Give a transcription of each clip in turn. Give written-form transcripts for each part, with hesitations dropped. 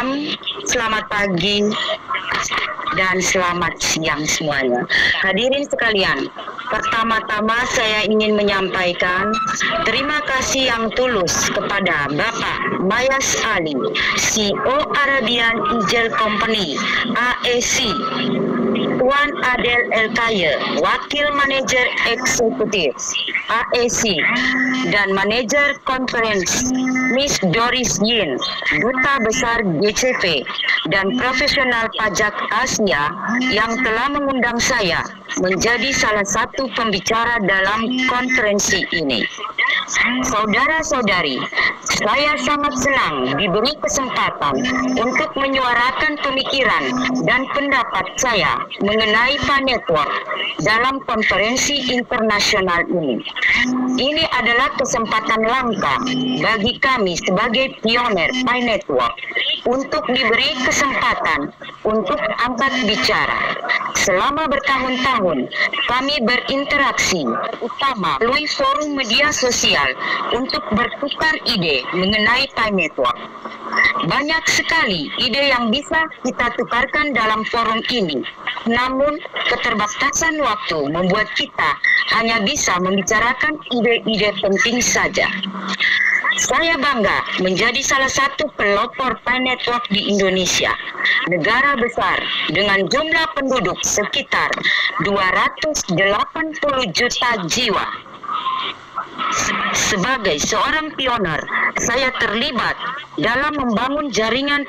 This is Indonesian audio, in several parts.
malam, selamat pagi, dan selamat siang semuanya. Hadirin sekalian, pertama-tama saya ingin menyampaikan terima kasih yang tulus kepada Bapak Mayas Ali, CEO Arabian Eagle Company, AEC, Tuan Adel Elkaye, Wakil Manajer Eksekutif AEC, dan Manajer Conference Miss Doris Yin, Duta Besar GCV, dan profesional pajak Asia yang telah mengundang saya menjadi salah satu pembicara dalam konferensi ini. Saudara-saudari, saya sangat senang diberi kesempatan untuk menyuarakan pemikiran dan pendapat saya mengenai Pi Network dalam konferensi internasional ini. Ini adalah kesempatan langka bagi kami sebagai pioner Pi Network untuk diberi kesempatan untuk angkat bicara. Selama bertahun-tahun, kami berinteraksi, utama melalui forum media sosial untuk bertukar ide mengenai Pi Network. Banyak sekali ide yang bisa kita tukarkan dalam forum ini, namun keterbatasan waktu membuat kita hanya bisa membicarakan ide-ide penting saja. Saya bangga menjadi salah satu pelopor Pi Network di Indonesia, negara besar dengan jumlah penduduk sekitar 280 juta jiwa. Sebagai seorang pioner, saya terlibat dalam membangun jaringan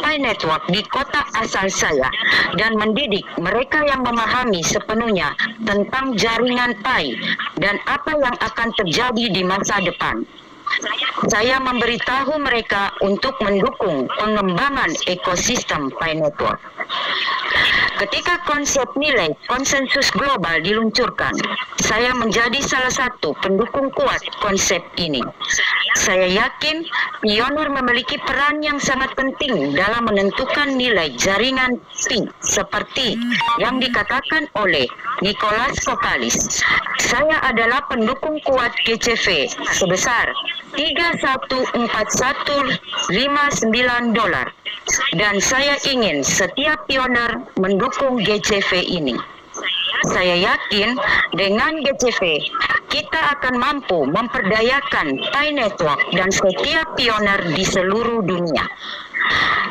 Pi Network di kota asal saya dan mendidik mereka yang memahami sepenuhnya tentang jaringan Pi dan apa yang akan terjadi di masa depan. Saya memberitahu mereka untuk mendukung pengembangan ekosistem Pi Network. Ketika konsep nilai konsensus global diluncurkan, saya menjadi salah satu pendukung kuat konsep ini. Saya yakin pioner memiliki peran yang sangat penting dalam menentukan nilai jaringan Pi seperti yang dikatakan oleh Nicholas Kokalis. Saya adalah pendukung kuat GCV sebesar $314159 dan saya ingin setiap pioner mendukung GCV ini. Saya yakin dengan GCV kita akan mampu memperdayakan Pi Network dan setiap pioner di seluruh dunia.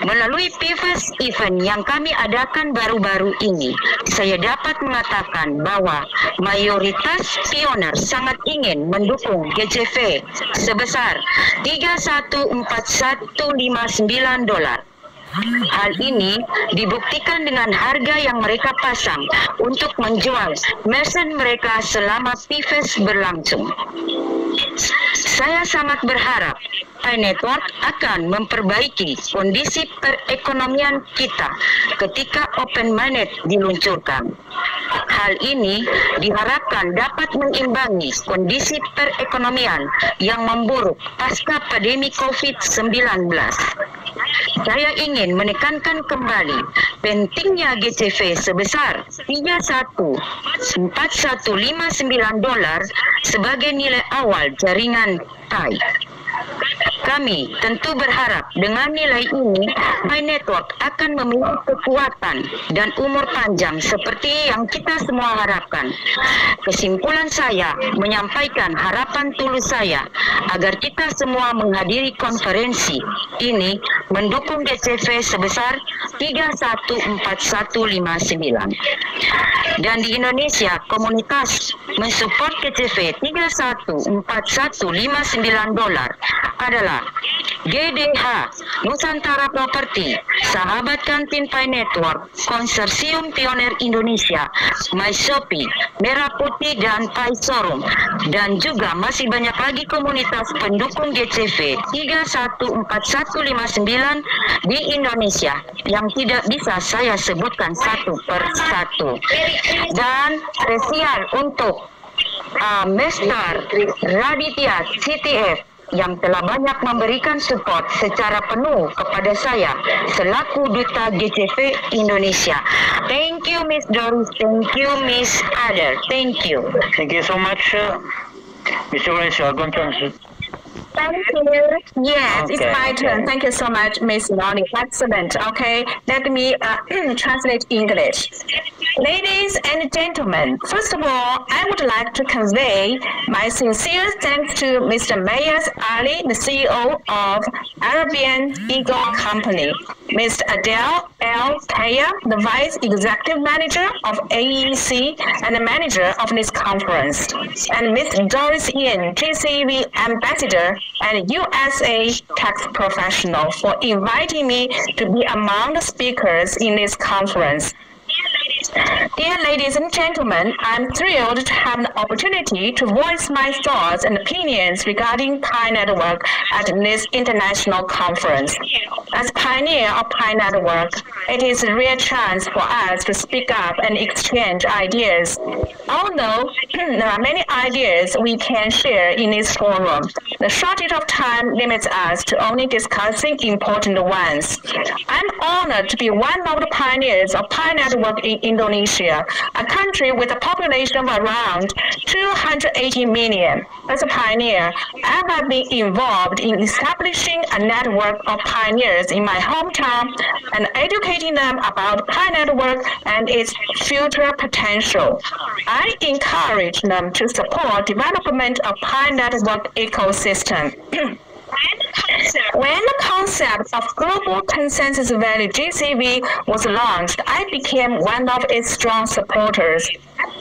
Melalui PIVAS event yang kami adakan baru-baru ini, saya dapat mengatakan bahwa mayoritas pioner sangat ingin mendukung GCV sebesar $314159. Hal ini dibuktikan dengan harga yang mereka pasang untuk menjual merchant mereka selama PIVAS berlangsung. Saya sangat berharap Pi Network akan memperbaiki kondisi perekonomian kita ketika Open Mainnet diluncurkan. Hal ini diharapkan dapat mengimbangi kondisi perekonomian yang memburuk pasca pandemi COVID-19. Saya ingin menekankan kembali pentingnya GCV sebesar $314159 sebagai nilai awal jaringan Pi. Kami tentu berharap dengan nilai ini, Pi Network akan memiliki kekuatan dan umur panjang seperti yang kita semua harapkan. Kesimpulan saya menyampaikan harapan tulus saya agar kita semua menghadiri konferensi ini mendukung GCV sebesar $314159. Dan di Indonesia, komunitas mensupport GCV $314159 adalah GDH, Nusantara Property, Sahabat Kantin Pi Network, Konsorsium Pioner Indonesia, MyShopee, Merah Putih, dan Pi Showroom. Dan juga masih banyak lagi komunitas pendukung GCV 314159 di Indonesia yang tidak bisa saya sebutkan satu per satu. Dan spesial untuk Mr. Raditya CTF yang telah banyak memberikan support secara penuh kepada saya selaku Duta GCV Indonesia. Thank you Miss Doris, thank you Miss Adel, thank you. Thank you so much, Mr. Lorenzo. Thank you. Yes, it's Okay, my turn. okay. Thank you so much, Miss Lonnie. Excellent. Okay, let me translate English. Ladies and gentlemen, first of all, I would like to convey my sincere thanks to Mr. Mayas Ali, the CEO of Arabian Eagle Company, Mr. Adele L. Kaya, the Vice Executive Manager of AEC and the manager of this conference, and Ms. Doris Yin, GCV Ambassador and USA tax professional, for inviting me to be among the speakers in this conference. Dear ladies and gentlemen, I'm thrilled to have the opportunity to voice my thoughts and opinions regarding Pi Network at this international conference. As pioneer of Pi Network, it is a rare chance for us to speak up and exchange ideas. Although there are many ideas we can share in this forum, the shortage of time limits us to only discussing important ones. I'm honored to be one of the pioneers of Pi Network in Indonesia, a country with a population of around 280 million. As a pioneer, I have been involved in establishing a network of pioneers in my hometown and educating them about Pi Network and its future potential. I encourage them to support development of Pi Network ecosystem. When the concept of Global Consensus Value (GCV) was launched, I became one of its strong supporters.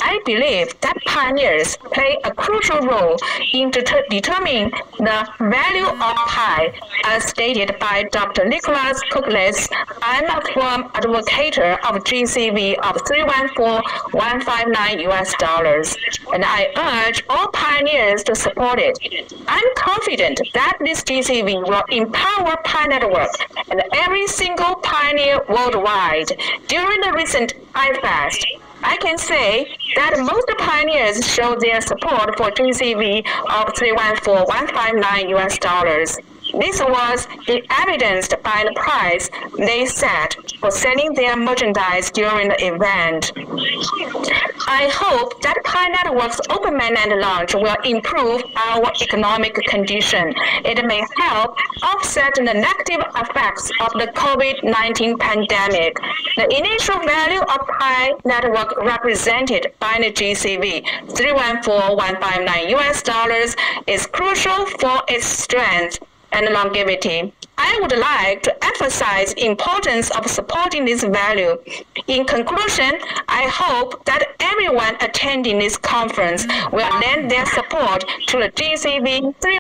I believe that pioneers play a crucial role in determining the value of pi, as stated by Dr. Nicholas Kouklis. I'm a firm advocate of GCV of $314,159, and I urge all pioneers to support it. I'm confident that this GCV will empower Pi Network and every single pioneer worldwide. During the recent iFast, I can say that most pioneers showed their support for GCV of $314,159. This was evidenced by the price they set for selling their merchandise during the event. I hope that Pi Network's open mainnet launch will improve our economic condition. It may help offset the negative effects of the COVID-19 pandemic. The initial value of Pi Network represented by the GCV, $314,159, is crucial for its strength and longevity. I would like to emphasize the importance of supporting this value. In conclusion, I hope that everyone attending this conference will lend their support to the GCV